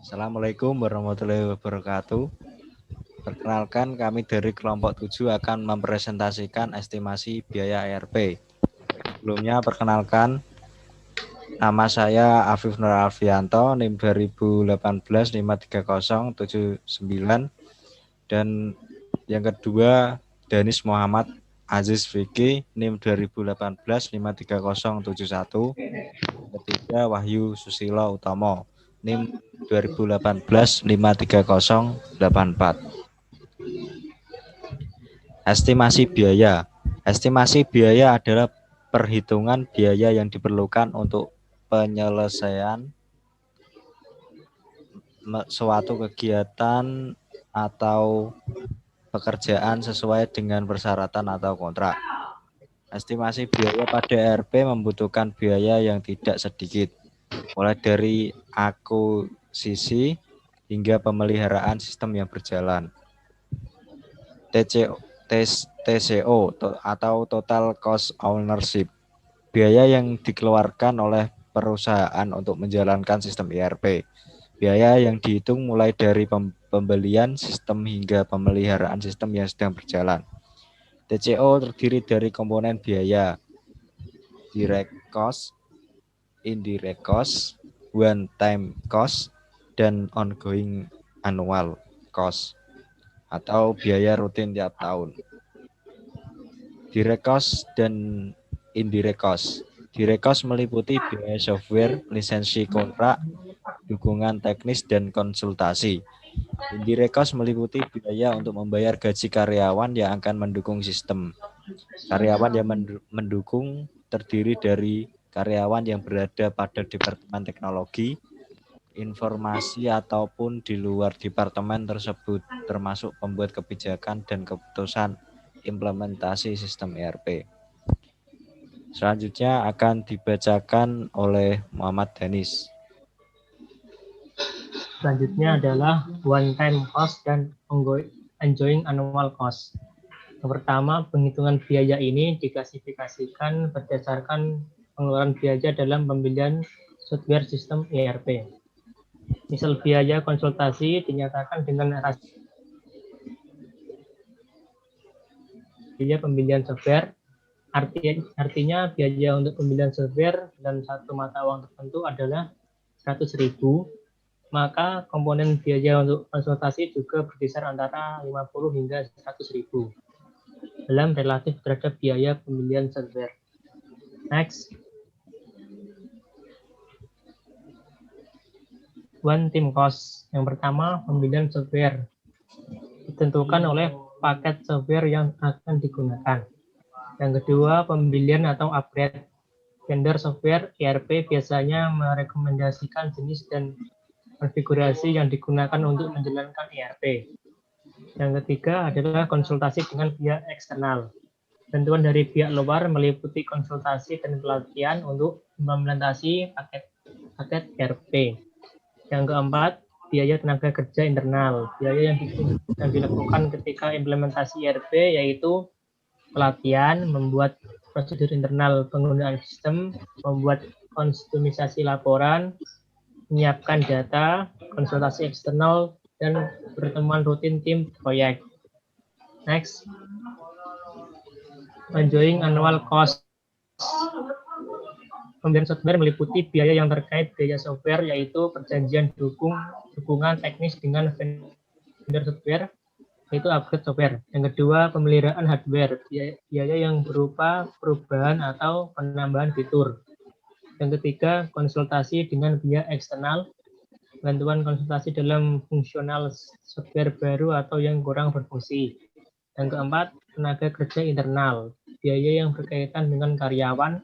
Assalamualaikum warahmatullahi wabarakatuh. Perkenalkan, kami dari kelompok 7 akan mempresentasikan estimasi biaya ERP. Sebelumnya perkenalkan, nama saya Afif Nur Alfianto, NIM 2018-53079, dan yang kedua Danis Muhammad Aziz Vicky, NIM 2018-53071, ketiga Wahyu Susilo Utomo, NIM 2018-53084. Estimasi biaya. Estimasi biaya adalah perhitungan biaya yang diperlukan untuk penyelesaian suatu kegiatan atau pekerjaan sesuai dengan persyaratan atau kontrak. Estimasi biaya pada ERP membutuhkan biaya yang tidak sedikit, mulai dari akuisisi hingga pemeliharaan sistem yang berjalan. TCO atau Total Cost Ownership, biaya yang dikeluarkan oleh perusahaan untuk menjalankan sistem ERP. Biaya yang dihitung mulai dari pembelian sistem hingga pemeliharaan sistem yang sedang berjalan. TCO terdiri dari komponen biaya, direct cost, indirect cost, one time cost, dan ongoing annual cost atau biaya rutin tiap tahun. Direct cost dan indirect cost. Direct cost meliputi biaya software, lisensi kontrak, dukungan teknis, dan konsultasi. Indirect cost meliputi biaya untuk membayar gaji karyawan yang akan mendukung sistem. Karyawan yang mendukung terdiri dari karyawan yang berada pada departemen teknologi, informasi, ataupun di luar departemen tersebut, termasuk pembuat kebijakan dan keputusan implementasi sistem ERP. Selanjutnya akan dibacakan oleh Muhammad Danis. Selanjutnya adalah one time cost dan ongoing annual cost. Yang pertama, penghitungan biaya ini diklasifikasikan berdasarkan pengeluaran biaya dalam pembelian software sistem ERP. Misal biaya konsultasi dinyatakan dengan biaya pembelian software. Artinya biaya untuk pembelian software dalam satu mata uang tertentu adalah 100.000. Maka komponen biaya untuk konsultasi juga berkisar antara 50 hingga 100.000 dalam relatif terhadap biaya pembelian software. Next. One time cost. Yang pertama, pembelian software. Ditentukan oleh paket software yang akan digunakan. Yang kedua, pembelian atau upgrade. Vendor software ERP biasanya merekomendasikan jenis dan konfigurasi yang digunakan untuk menjalankan ERP. Yang ketiga adalah konsultasi dengan pihak eksternal. Bantuan dari pihak luar meliputi konsultasi dan pelatihan untuk implementasi paket ERP. Yang keempat, biaya tenaga kerja internal. Biaya yang dilakukan ketika implementasi ERP yaitu pelatihan, membuat prosedur internal penggunaan sistem, membuat konsumisasi laporan, menyiapkan data, konsultasi eksternal, dan pertemuan rutin tim proyek. Next. Ongoing annual cost. Pembelian software meliputi biaya yang terkait biaya software, yaitu perjanjian dukungan teknis dengan vendor software, yaitu upgrade software. Yang kedua, pemeliharaan hardware, biaya yang berupa perubahan atau penambahan fitur. Yang ketiga, konsultasi dengan pihak eksternal, bantuan konsultasi dalam fungsional software baru atau yang kurang berfungsi. Yang keempat, tenaga kerja internal, biaya yang berkaitan dengan karyawan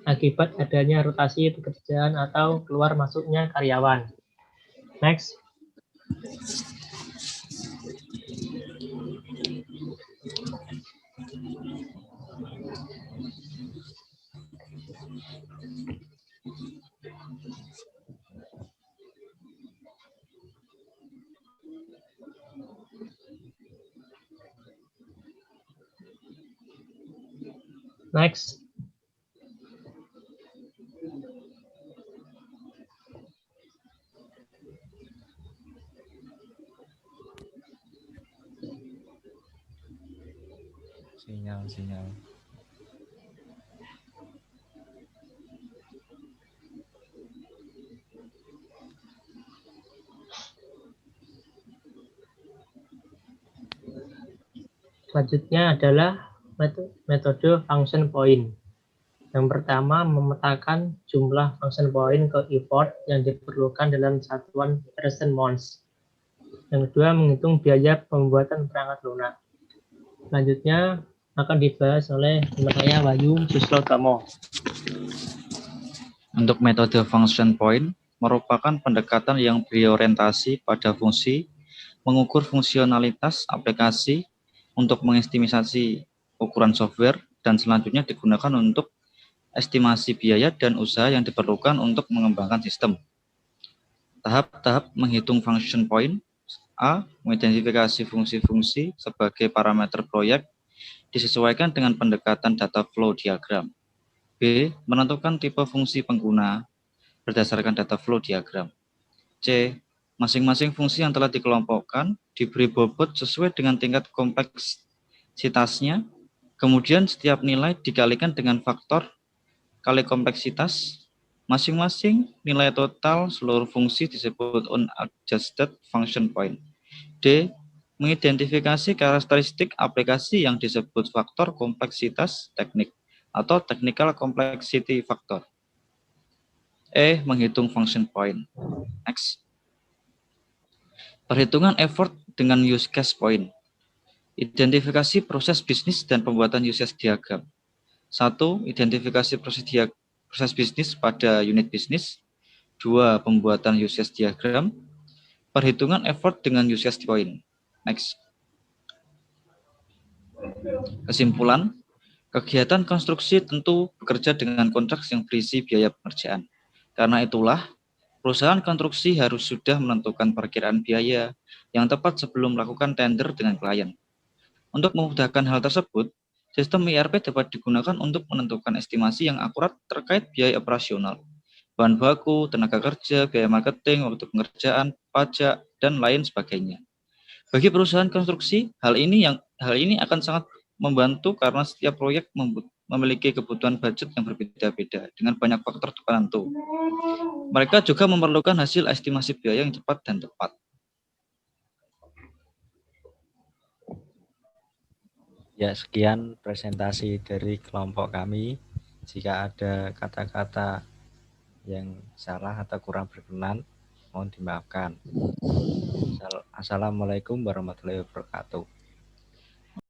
akibat adanya rotasi pekerjaan atau keluar masuknya karyawan. Next. Next. Sinyal. Selanjutnya adalah metode function point. Yang pertama, memetakan jumlah function point ke effort yang diperlukan dalam satuan percent months. Yang kedua, menghitung biaya pembuatan perangkat lunak. Selanjutnya akan dibahas oleh teman saya Wahyu Suslotomo. Untuk metode function point merupakan pendekatan yang berorientasi pada fungsi, mengukur fungsionalitas aplikasi untuk mengestimasi ukuran software, dan selanjutnya digunakan untuk estimasi biaya dan usaha yang diperlukan untuk mengembangkan sistem. Tahap-tahap menghitung function point: A. Mengidentifikasi fungsi-fungsi sebagai parameter proyek disesuaikan dengan pendekatan data flow diagram. B. Menentukan tipe fungsi pengguna berdasarkan data flow diagram. C. Masing-masing fungsi yang telah dikelompokkan diberi bobot sesuai dengan tingkat kompleksitasnya. Kemudian setiap nilai dikalikan dengan faktor kali kompleksitas. Masing-masing nilai total seluruh fungsi disebut unadjusted function point. D. Mengidentifikasi karakteristik aplikasi yang disebut faktor kompleksitas teknik atau technical complexity factor. E. Menghitung function point. Next. Perhitungan effort dengan use case point. Identifikasi proses bisnis dan pembuatan use case diagram. 1. Identifikasi proses bisnis pada unit bisnis. 2. Pembuatan use case diagram. Perhitungan effort dengan use case point. Next. Kesimpulan, kegiatan konstruksi tentu bekerja dengan kontrak yang berisi biaya pengerjaan. Karena itulah, perusahaan konstruksi harus sudah menentukan perkiraan biaya yang tepat sebelum melakukan tender dengan klien. Untuk memudahkan hal tersebut, sistem ERP dapat digunakan untuk menentukan estimasi yang akurat terkait biaya operasional, bahan baku, tenaga kerja, biaya marketing, waktu pengerjaan, pajak, dan lain sebagainya. Bagi perusahaan konstruksi, hal ini akan sangat membantu karena setiap proyek memiliki kebutuhan budget yang berbeda-beda dengan banyak faktor penentu. Mereka juga memerlukan hasil estimasi biaya yang cepat dan tepat. Ya, sekian presentasi dari kelompok kami. Jika ada kata-kata yang salah atau kurang berkenan, mohon dimaafkan. Assalamualaikum warahmatullahi wabarakatuh.